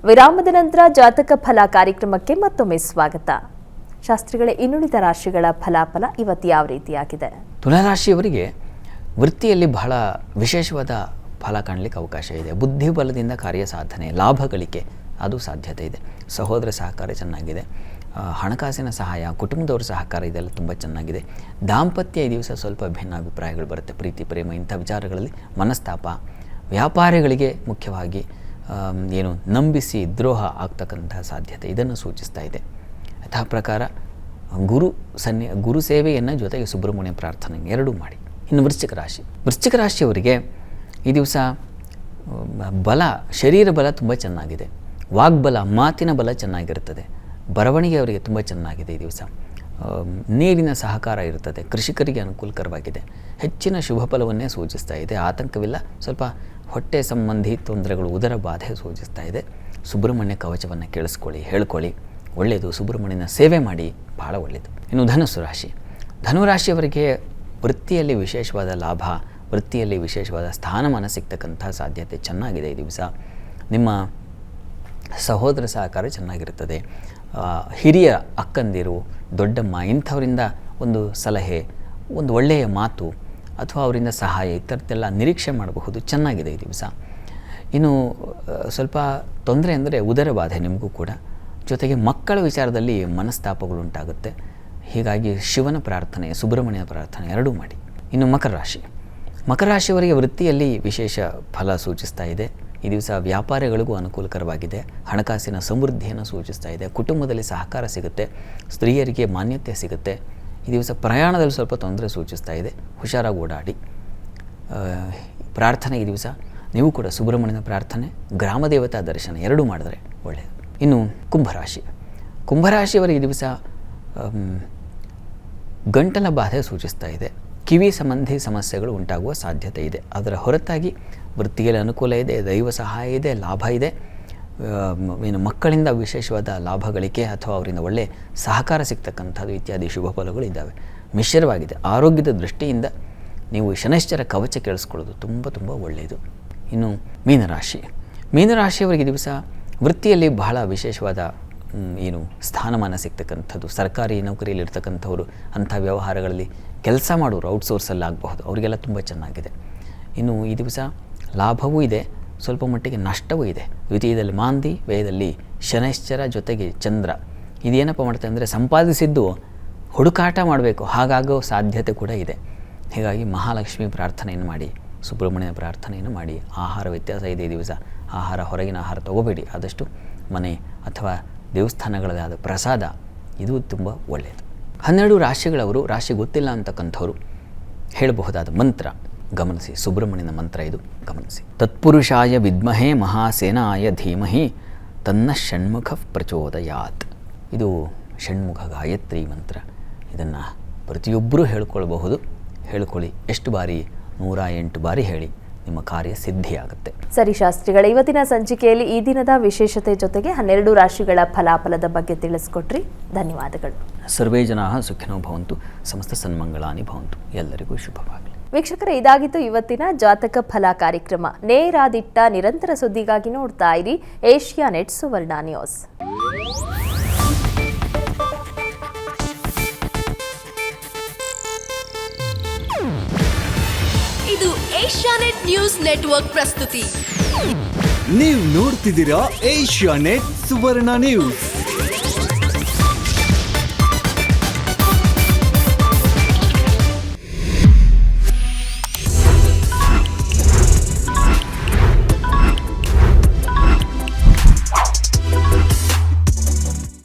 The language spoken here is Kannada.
ವಿರಾಮದ ನಂತರ ಜಾತಕ ಫಲ ಕಾರ್ಯಕ್ರಮಕ್ಕೆ ಮತ್ತೊಮ್ಮೆ ಸ್ವಾಗತ. ಶಾಸ್ತ್ರಿಗಳೇ, ಇನ್ನುಳಿದ ರಾಶಿಗಳ ಫಲಾಫಲ ಇವತ್ತು ಯಾವ ರೀತಿಯಾಗಿದೆ? ತುಲಾರಾಶಿಯವರಿಗೆ ವೃತ್ತಿಯಲ್ಲಿ ಬಹಳ ವಿಶೇಷವಾದ ಫಲ ಕಾಣಲಿಕ್ಕೆ ಅವಕಾಶ ಇದೆ. ಬುದ್ಧಿಬಲದಿಂದ ಕಾರ್ಯ ಸಾಧನೆ, ಲಾಭ ಗಳಿಕೆ ಅದು ಸಾಧ್ಯತೆ ಇದೆ. ಸಹೋದರ ಸಹಕಾರ ಚೆನ್ನಾಗಿದೆ. ಹಣಕಾಸಿನ ಸಹಾಯ, ಕುಟುಂಬದವ್ರ ಸಹಕಾರ ಇದೆಲ್ಲ ತುಂಬ ಚೆನ್ನಾಗಿದೆ. ದಾಂಪತ್ಯ ಈ ದಿವಸ ಸ್ವಲ್ಪ ಭಿನ್ನಾಭಿಪ್ರಾಯಗಳು ಬರುತ್ತೆ. ಪ್ರೀತಿ ಪ್ರೇಮ ಇಂಥ ವಿಚಾರಗಳಲ್ಲಿ ಮನಸ್ತಾಪ, ವ್ಯಾಪಾರಿಗಳಿಗೆ ಮುಖ್ಯವಾಗಿ ನಂಬಿಸಿ ದ್ರೋಹ ಆಗ್ತಕ್ಕಂತಹ ಸಾಧ್ಯತೆ ಇದನ್ನು ಸೂಚಿಸ್ತಾ ಇದೆ. ಯಥಾ ಪ್ರಕಾರ ಗುರು ಸೇವೆಯನ್ನು ಜೊತೆಗೆ ಸುಬ್ರಹ್ಮಣ್ಯ ಪ್ರಾರ್ಥನೆ ಎರಡೂ ಮಾಡಿ. ಇನ್ನು ವೃಶ್ಚಿಕ ರಾಶಿಯವರಿಗೆ ಈ ದಿವಸ ಶರೀರ ಬಲ ತುಂಬ ಚೆನ್ನಾಗಿದೆ. ವಾಗ್ಬಲ, ಮಾತಿನ ಬಲ ಚೆನ್ನಾಗಿರುತ್ತದೆ. ಬರವಣಿಗೆ ಅವರಿಗೆ ತುಂಬ ಚೆನ್ನಾಗಿದೆ. ಈ ದಿವಸ ನೀರಿನ ಸಹಕಾರ ಇರುತ್ತದೆ. ಕೃಷಿಕರಿಗೆ ಅನುಕೂಲಕರವಾಗಿದೆ. ಹೆಚ್ಚಿನ ಶುಭ ಫಲವನ್ನೇ ಸೂಚಿಸ್ತಾ ಇದೆ. ಆತಂಕವಿಲ್ಲ. ಸ್ವಲ್ಪ ಹೊಟ್ಟೆ ಸಂಬಂಧಿ ತೊಂದರೆಗಳು, ಉದರ ಬಾಧೆ ಸೂಚಿಸ್ತಾ ಇದೆ. ಸುಬ್ರಹ್ಮಣ್ಯ ಕವಚವನ್ನು ಕೇಳಿಸ್ಕೊಳ್ಳಿ, ಹೇಳ್ಕೊಳ್ಳಿ, ಒಳ್ಳೆಯದು. ಸುಬ್ರಹ್ಮಣ್ಯನ ಸೇವೆ ಮಾಡಿ, ಬಹಳ ಒಳ್ಳೆಯದು. ಇನ್ನು ಧನುರಾಶಿಯವರಿಗೆ ವೃತ್ತಿಯಲ್ಲಿ ವಿಶೇಷವಾದ ಲಾಭ, ವೃತ್ತಿಯಲ್ಲಿ ವಿಶೇಷವಾದ ಸ್ಥಾನಮಾನ ಸಿಗ್ತಕ್ಕಂಥ ಸಾಧ್ಯತೆ ಚೆನ್ನಾಗಿದೆ. ಈ ದಿವಸ ನಿಮ್ಮ ಸಹೋದರ ಸಹಕಾರ ಚೆನ್ನಾಗಿರುತ್ತದೆ. ಹಿರಿಯ ಅಕ್ಕಂದಿರು, ದೊಡ್ಡಮ್ಮ ಇಂಥವರಿಂದ ಒಂದು ಸಲಹೆ, ಒಂದು ಒಳ್ಳೆಯ ಮಾತು ಅಥವಾ ಅವರಿಂದ ಸಹಾಯ ಈ ಥರದ್ದೆಲ್ಲ ನಿರೀಕ್ಷೆ ಮಾಡಬಹುದು. ಚೆನ್ನಾಗಿದೆ ಈ ದಿವಸ. ಇನ್ನು ಸ್ವಲ್ಪ ತೊಂದರೆ ಅಂದರೆ ಉದರ ಬಾಧೆ ನಿಮಗೂ ಕೂಡ, ಜೊತೆಗೆ ಮಕ್ಕಳ ವಿಚಾರದಲ್ಲಿ ಮನಸ್ತಾಪಗಳುಂಟಾಗುತ್ತೆ. ಹೀಗಾಗಿ ಶಿವನ ಪ್ರಾರ್ಥನೆ, ಸುಬ್ರಹ್ಮಣ್ಯನ ಪ್ರಾರ್ಥನೆ ಎರಡೂ ಮಾಡಿ. ಇನ್ನು ಮಕರ ರಾಶಿಯವರಿಗೆ ವೃತ್ತಿಯಲ್ಲಿ ವಿಶೇಷ ಫಲ ಸೂಚಿಸ್ತಾ ಇದೆ. ಈ ದಿವಸ ವ್ಯಾಪಾರಿಗಳಿಗೂ ಅನುಕೂಲಕರವಾಗಿದೆ. ಹಣಕಾಸಿನ ಸಮೃದ್ಧಿಯನ್ನು ಸೂಚಿಸ್ತಾ ಇದೆ. ಕುಟುಂಬದಲ್ಲಿ ಸಹಕಾರ ಸಿಗುತ್ತೆ. ಸ್ತ್ರೀಯರಿಗೆ ಮಾನ್ಯತೆ ಸಿಗುತ್ತೆ. ಈ ದಿವಸ ಪ್ರಯಾಣದಲ್ಲಿ ಸ್ವಲ್ಪ ತೊಂದರೆ ಸೂಚಿಸ್ತಾ ಇದೆ. ಹುಷಾರಾಗಿ ಓಡಾಡಿ. ಪ್ರಾರ್ಥನೆ ಈ ದಿವಸ ನೀವು ಕೂಡ ಸುಬ್ರಹ್ಮಣ್ಯನ ಪ್ರಾರ್ಥನೆ, ಗ್ರಾಮ ದೇವತಾ ದರ್ಶನ ಎರಡೂ ಮಾಡಿದ್ರೆ ಒಳ್ಳೆಯದು. ಇನ್ನು ಕುಂಭರಾಶಿಯವರಿಗೆ ಈ ದಿವಸ ಗಂಟಲ ಬಾಧೆ ಸೂಚಿಸ್ತಾ ಇದೆ. ಕಿವಿ ಸಂಬಂಧಿ ಸಮಸ್ಯೆಗಳು ಉಂಟಾಗುವ ಸಾಧ್ಯತೆ ಇದೆ. ಅದರ ಹೊರತಾಗಿ ವೃತ್ತಿಯಲ್ಲಿ ಅನುಕೂಲ ಇದೆ, ದೈವ ಸಹಾಯ ಇದೆ, ಲಾಭ ಇದೆ. ಮಕ್ಕಳಿಂದ ವಿಶೇಷವಾದ ಲಾಭ ಗಳಿಕೆ ಅಥವಾ ಅವರಿಂದ ಒಳ್ಳೆಯ ಸಹಕಾರ ಸಿಗ್ತಕ್ಕಂಥದ್ದು ಇತ್ಯಾದಿ ಶುಭ ಫಲಗಳು ಇದ್ದಾವೆ. ಮಿಶ್ರವಾಗಿದೆ. ಆರೋಗ್ಯದ ದೃಷ್ಟಿಯಿಂದ ನೀವು ಶನೈಶ್ಚರ ಕವಚ ಕೇಳಿಸ್ಕೊಳ್ಳೋದು ತುಂಬ ಒಳ್ಳೆಯದು. ಇನ್ನು ಮೀನರಾಶಿಯವರಿಗೆ ದಿವಸ ವೃತ್ತಿಯಲ್ಲಿ ಬಹಳ ವಿಶೇಷವಾದ ಸ್ಥಾನಮಾನ ಸಿಗ್ತಕ್ಕಂಥದ್ದು. ಸರ್ಕಾರಿ ನೌಕರಿಯಲ್ಲಿರ್ತಕ್ಕಂಥವ್ರು, ಅಂಥ ವ್ಯವಹಾರಗಳಲ್ಲಿ ಕೆಲಸ ಮಾಡೋರು, ಔಟ್ಸೋರ್ಸಲ್ಲಿ ಆಗಬಹುದು, ಅವರಿಗೆಲ್ಲ ತುಂಬ ಚೆನ್ನಾಗಿದೆ. ಇನ್ನು ಈ ದಿವಸ ಲಾಭವೂ ಇದೆ, ಸ್ವಲ್ಪ ಮಟ್ಟಿಗೆ ನಷ್ಟವೂ ಇದೆ. ದ್ವಿತೀಯದಲ್ಲಿ ಮಾಂದಿ, ವ್ಯಯದಲ್ಲಿ ಶನೈಶ್ಚರ, ಜೊತೆಗೆ ಚಂದ್ರ. ಇದೇನಪ್ಪ ಮಾಡ್ತಾರೆ ಅಂದರೆ ಸಂಪಾದಿಸಿದ್ದು ಹುಡುಕಾಟ ಮಾಡಬೇಕು, ಹಾಗಾಗೋ ಸಾಧ್ಯತೆ ಕೂಡ ಇದೆ. ಹೀಗಾಗಿ ಮಹಾಲಕ್ಷ್ಮಿ ಪ್ರಾರ್ಥನೆಯನ್ನು ಮಾಡಿ, ಸುಬ್ರಹ್ಮಣ್ಯ ಪ್ರಾರ್ಥನೆಯನ್ನು ಮಾಡಿ. ಆಹಾರ ವ್ಯತ್ಯಾಸ ಇದೆ ಈ ದಿವಸ. ಹೊರಗಿನ ಆಹಾರ ತಗೋಬೇಡಿ. ಆದಷ್ಟು ಮನೆ ಅಥವಾ ದೇವಸ್ಥಾನಗಳದಾದ ಪ್ರಸಾದ ಇದು ತುಂಬ ಒಳ್ಳೆಯದು. 12 ರಾಶಿಗಳವರು, ರಾಶಿ ಗೊತ್ತಿಲ್ಲ ಅಂತಕ್ಕಂಥವ್ರು ಹೇಳಬಹುದಾದ ಮಂತ್ರ ಗಮನಿಸಿ. ಸುಬ್ರಹ್ಮಣ್ಯನ ಮಂತ್ರ ಇದು, ಗಮನಿಸಿ. ತತ್ಪುರುಷಾಯ ವಿದ್ಮಹೇ ಮಹಾಸೇನಾಯ ಧೀಮಹಿ ತನ್ನ ಷಣ್ಮುಖ ಪ್ರಚೋದಯಾತ್. ಇದು ಷಣ್ಮುಖ ಗಾಯತ್ರಿ ಮಂತ್ರ. ಇದನ್ನು ಪ್ರತಿಯೊಬ್ಬರೂ ಹೇಳ್ಕೊಳ್ಬಹುದು. ಹೇಳ್ಕೊಳ್ಳಿ. ಎಷ್ಟು ಬಾರಿ? 108 ಬಾರಿ ಹೇಳಿ. ನಿಮ್ಮ ಕಾರ್ಯ ಸಿದ್ಧಿಯಾಗುತ್ತೆ. ಸರಿ ಶಾಸ್ತ್ರಿಗಳ, ಇವತ್ತಿನ ಸಂಚಿಕೆಯಲ್ಲಿ ಈ ದಿನದ ವಿಶೇಷತೆ ಜೊತೆಗೆ 12 ರಾಶಿಗಳ ಫಲಾಫಲದ ಬಗ್ಗೆ ತಿಳಿಸ್ಕೊಟ್ರಿ. ಧನ್ಯವಾದಗಳು. ಸರ್ವೇ ಜನಾಃ ಸುಖಿನೋ ಭವಂತು, ಸಮಸ್ತ ಸನ್ಮಂಗಳಾನಿ ಭವಂತು. ಎಲ್ಲರಿಗೂ ಶುಭವಾಗಲಿ. ವೀಕ್ಷಕರೇ, ಇದಾಗಿತ್ತು ಇವತ್ತಿನ ಜಾತಕ ಫಲ ಕಾರ್ಯಕ್ರಮ. ನೇರಾದಿಟ್ಟ ನಿರಂತರ ಸುದ್ದಿಗಾಗಿ ನೋಡ್ತಾ ಇರಿ ಏಷ್ಯಾನೆಟ್ ಸುವರ್ಣ ನ್ಯೂಸ್. ಇದು ಏಷ್ಯಾನೆಟ್ ನ್ಯೂಸ್ ನೆಟ್ವರ್ಕ್ ಪ್ರಸ್ತುತಿ. ನೀವು ನೋಡ್ತಿದ್ದೀರಾ ಏಷ್ಯಾನೆಟ್ ಸುವರ್ಣ ನ್ಯೂಸ್.